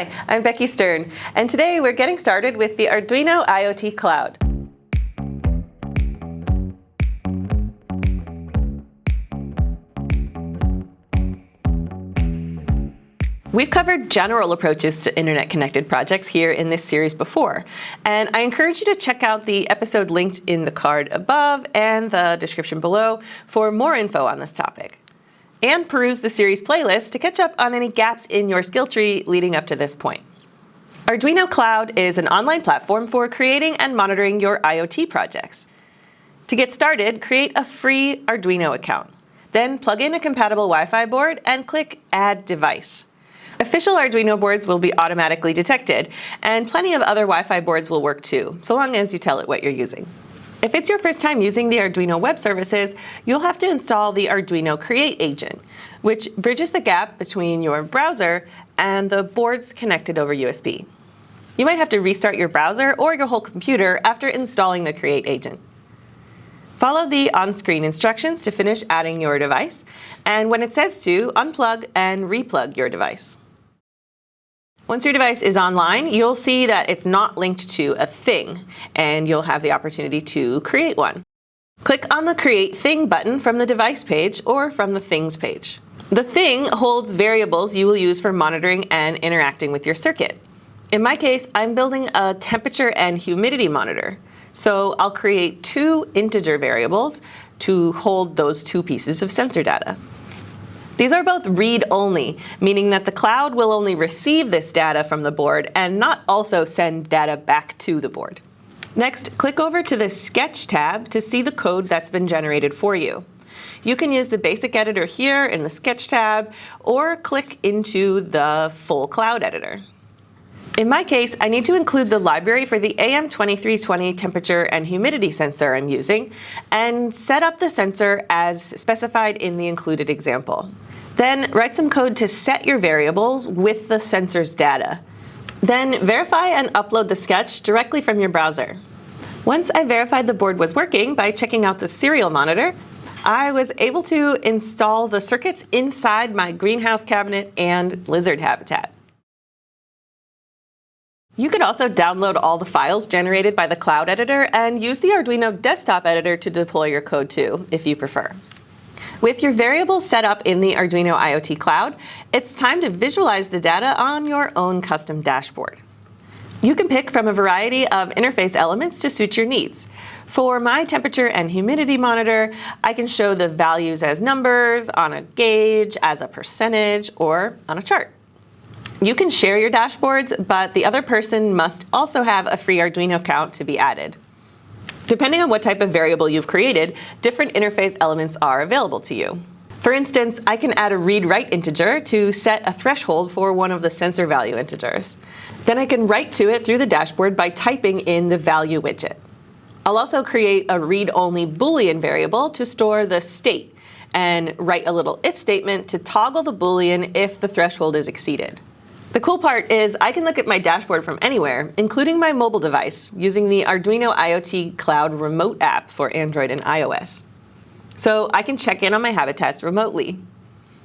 Hi, I'm Becky Stern, and today we're getting started with the Arduino IoT Cloud. We've covered general approaches to internet-connected projects here in this series before, and I encourage you to check out the episode linked in the card above and the description below for more info on this topic. And peruse the series playlist to catch up on any gaps in your skill tree leading up to this point. Arduino Cloud is an online platform for creating and monitoring your IoT projects. To get started, create a free Arduino account. Then plug in a compatible Wi-Fi board and click Add Device. Official Arduino boards will be automatically detected, and plenty of other Wi-Fi boards will work too, so long as you tell it what you're using. If it's your first time using the Arduino web services, you'll have to install the Arduino Create agent, which bridges the gap between your browser and the boards connected over USB. You might have to restart your browser or your whole computer after installing the Create agent. Follow the on-screen instructions to finish adding your device, and when it says to, unplug and replug your device. Once your device is online, you'll see that it's not linked to a thing, and you'll have the opportunity to create one. Click on the Create Thing button from the device page or from the Things page. The thing holds variables you will use for monitoring and interacting with your circuit. In my case, I'm building a temperature and humidity monitor, so I'll create two integer variables to hold those two pieces of sensor data. These are both read-only, meaning that the cloud will only receive this data from the board and not also send data back to the board. Next, click over to the Sketch tab to see the code that's been generated for you. You can use the basic editor here in the Sketch tab, or click into the full cloud editor. In my case, I need to include the library for the AM2320 temperature and humidity sensor I'm using, and set up the sensor as specified in the included example. Then write some code to set your variables with the sensor's data. Then verify and upload the sketch directly from your browser. Once I verified the board was working by checking out the serial monitor, I was able to install the circuits inside my greenhouse cabinet and lizard habitat. You could also download all the files generated by the cloud editor and use the Arduino desktop editor to deploy your code too, if you prefer. With your variables set up in the Arduino IoT Cloud, it's time to visualize the data on your own custom dashboard. You can pick from a variety of interface elements to suit your needs. For my temperature and humidity monitor, I can show the values as numbers, on a gauge, as a percentage, or on a chart. You can share your dashboards, but the other person must also have a free Arduino account to be added. Depending on what type of variable you've created, different interface elements are available to you. For instance, I can add a read-write integer to set a threshold for one of the sensor value integers. Then I can write to it through the dashboard by typing in the value widget. I'll also create a read-only Boolean variable to store the state, and write a little if statement to toggle the Boolean if the threshold is exceeded. The cool part is I can look at my dashboard from anywhere, including my mobile device, using the Arduino IoT Cloud remote app for Android and iOS. So I can check in on my habitats remotely.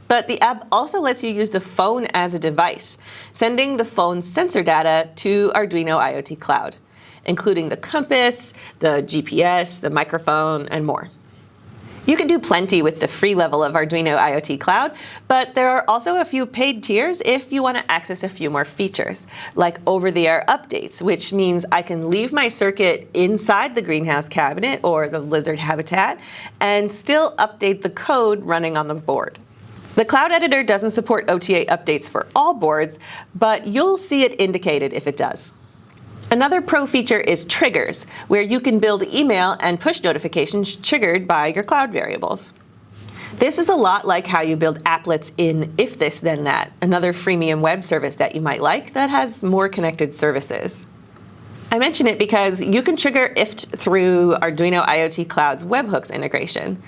But the app also lets you use the phone as a device, sending the phone's sensor data to Arduino IoT Cloud, including the compass, the GPS, the microphone, and more. You can do plenty with the free level of Arduino IoT Cloud, but there are also a few paid tiers if you want to access a few more features, like over-the-air updates, which means I can leave my circuit inside the greenhouse cabinet or the lizard habitat and still update the code running on the board. The cloud editor doesn't support OTA updates for all boards, but you'll see it indicated if it does. Another pro feature is triggers, where you can build email and push notifications triggered by your cloud variables. This is a lot like how you build applets in If This Then That, another freemium web service that you might like that has more connected services. I mention it because you can trigger IFT through Arduino IoT Cloud's webhooks integration.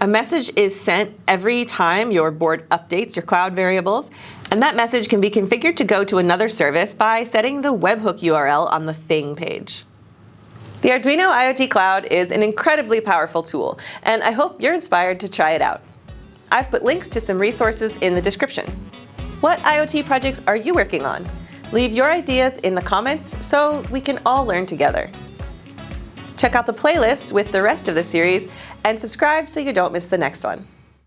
A message is sent every time your board updates your cloud variables, and that message can be configured to go to another service by setting the webhook URL on the Thing page. The Arduino IoT Cloud is an incredibly powerful tool, and I hope you're inspired to try it out. I've put links to some resources in the description. What IoT projects are you working on? Leave your ideas in the comments so we can all learn together. Check out the playlist with the rest of the series and subscribe so you don't miss the next one.